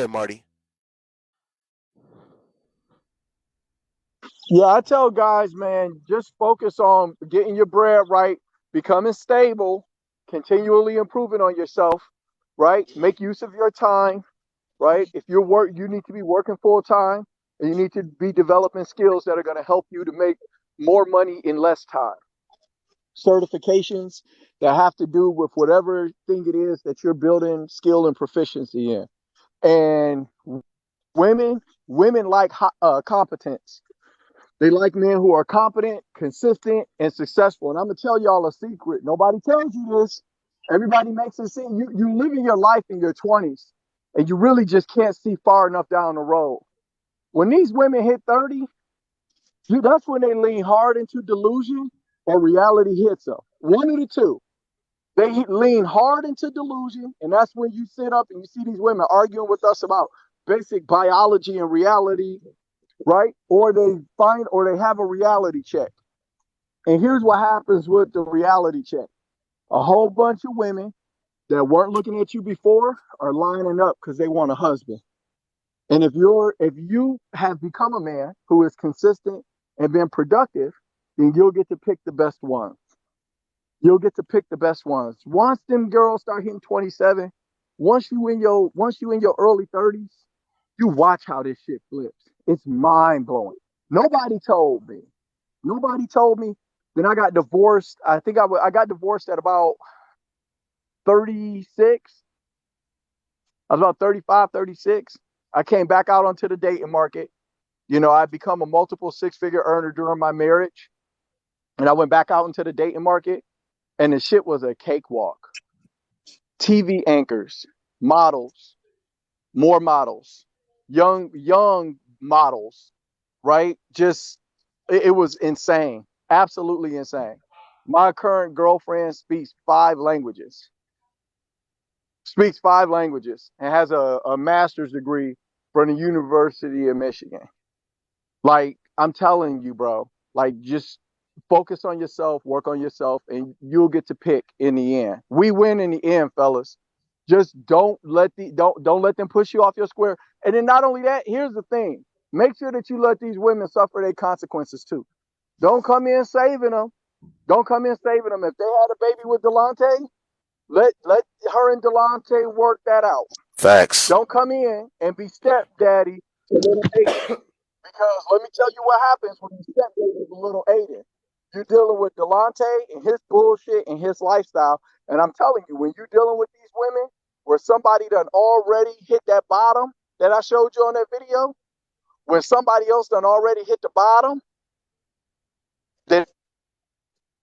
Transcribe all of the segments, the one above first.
ahead, Marty. Yeah, I tell guys, man, just focus on getting your bread right, becoming stable, continually improving on yourself, right? Make use of your time, right? If you're you need to be working full time, and you need to be developing skills that are going to help you to make more money in less time. Certifications that have to do with whatever thing it is that you're building skill and proficiency in. And women like competence. They like men who are competent, consistent, and successful. And I'm gonna tell y'all a secret. Nobody tells you this. Everybody makes it seem you living your life in your 20s, and you really just can't see far enough down the road. When these women hit 30, that's when they lean hard into delusion or reality hits them. One of the two. They lean hard into delusion, and that's when you sit up and you see these women arguing with us about basic biology and reality, right? Or they have a reality check. And here's what happens with the reality check. A whole bunch of women that weren't looking at you before are lining up because they want a husband. And if you have become a man who is consistent and been productive, then you'll get to pick the best ones. You'll get to pick the best ones. Once them girls start hitting 27, once you in your early 30s, you watch how this shit flips. It's mind blowing. Nobody told me. Nobody told me. Then I got divorced. I think I got divorced at about 36. I was about 35, 36. I came back out onto the dating market. You know, I become a multiple six-figure earner during my marriage. And I went back out into the dating market, and the shit was a cakewalk. TV anchors, models, more models, young models, right? Just it was insane, absolutely insane. My current girlfriend speaks five languages, and has a master's degree from the University of Michigan. Like, I'm telling you, bro, like, just focus on yourself, work on yourself, and you'll get to pick in the end. We win in the end, fellas. Just don't let them push you off your square. And then not only that, here's the thing. Make sure that you let these women suffer their consequences too. Don't come in saving them. Don't come in saving them. If they had a baby with Delonte, let her and Delonte work that out. Facts. Don't come in and be stepdaddy to little Aiden. Because let me tell you what happens when you stepdaddy to little Aiden. You're dealing with Delonte and his bullshit and his lifestyle. And I'm telling you, when you're dealing with these women where somebody done already hit that bottom that I showed you on that video, when somebody else done already hit the bottom, then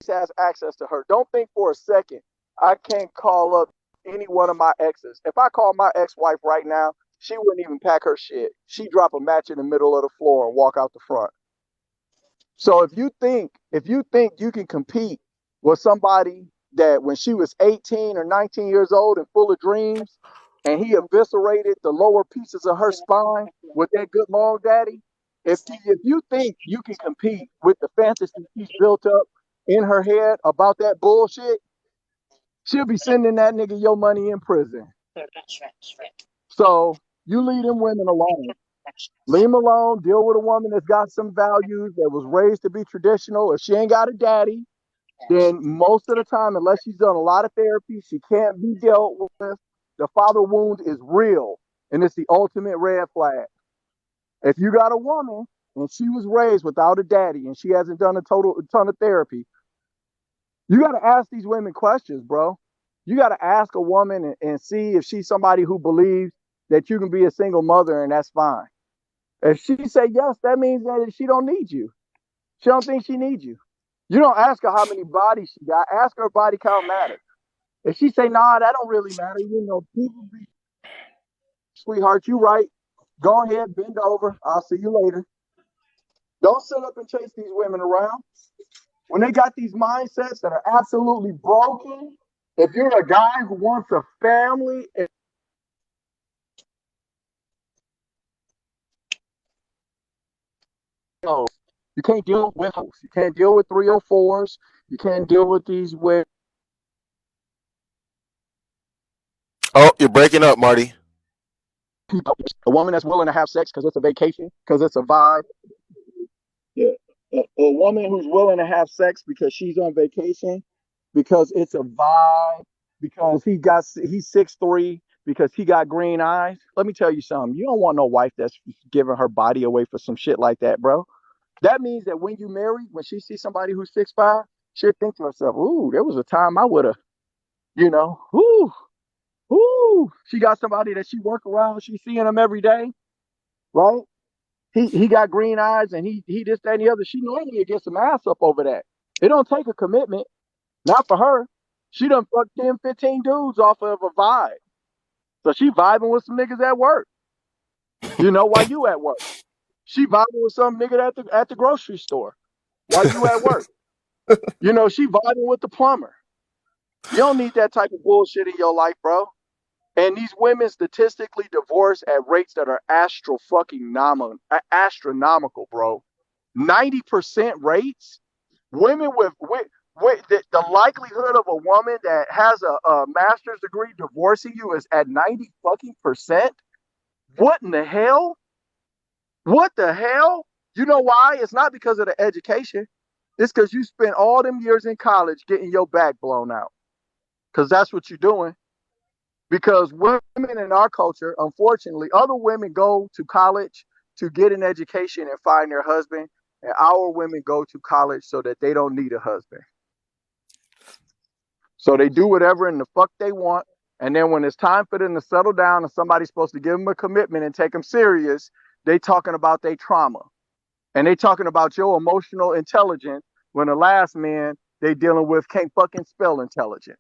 has access to her. Don't think for a second I can't call up any one of my exes. If I call my ex-wife right now, she wouldn't even pack her shit. She'd drop a match in the middle of the floor and walk out the front. So if you think you can compete with somebody that when she was 18 or 19 years old and full of dreams, and he eviscerated the lower pieces of her spine with that good long daddy, if you think you can compete with the fantasy she's built up in her head about that bullshit, she'll be sending that nigga your money in prison. So you leave them women alone. Leave them alone. Deal with a woman that's got some values, that was raised to be traditional. If she ain't got a daddy, then most of the time, unless she's done a lot of therapy, she can't be dealt with. The father wound is real, and it's the ultimate red flag. If you got a woman and she was raised without a daddy and she hasn't done a ton of therapy, you got to ask these women questions, bro. You got to ask a woman and see if she's somebody who believes that you can be a single mother and that's fine. If she say yes, that means that she don't need you. She don't think she needs you. You don't ask her how many bodies she got. Ask her if body count matters. If she say, nah, that don't really matter. You know, people be, sweetheart, you right. Go ahead, bend over. I'll see you later. Don't sit up and chase these women around. When they got these mindsets that are absolutely broken, if you're a guy who wants a family, you can't deal with hoes. You can't deal with 304s. You can't deal with these with. Oh, you're breaking up, Marty. A woman that's willing to have sex because it's a vacation, because it's a vibe. Yeah. A woman who's willing to have sex because she's on vacation, because it's a vibe, because he's 6'3", because he got green eyes. Let me tell you something. You don't want no wife that's giving her body away for some shit like that, bro. That means that when you marry, when she sees somebody who's 6'5", she'll think to herself, "Ooh, there was a time I would have, ooh, ooh." She got somebody that she work around. She's seeing him every day, right? He got green eyes and he this, that, and the other. She normally gets some ass up over that. It don't take a commitment, not for her. She done fucked 10, 15 dudes off of a vibe. So she vibing with some niggas at work. While you at work. She vibing with some nigga at the grocery store while you at work. She vibing with the plumber. You don't need that type of bullshit in your life, bro. And these women statistically divorce at rates that are astronomical, bro. 90% rates. Women with the likelihood of a woman that has a master's degree divorcing you is at 90 fucking percent. What in the hell? What the hell? You know why? It's not because of the education. It's because you spent all them years in college getting your back blown out. Because that's what you're doing. Because women in our culture, unfortunately, other women go to college to get an education and find their husband, and our women go to college so that they don't need a husband. So they do whatever in the fuck they want, and then when it's time for them to settle down and somebody's supposed to give them a commitment and take them serious, they talking about their trauma. And they talking about your emotional intelligence when the last man they dealing with can't fucking spell intelligent.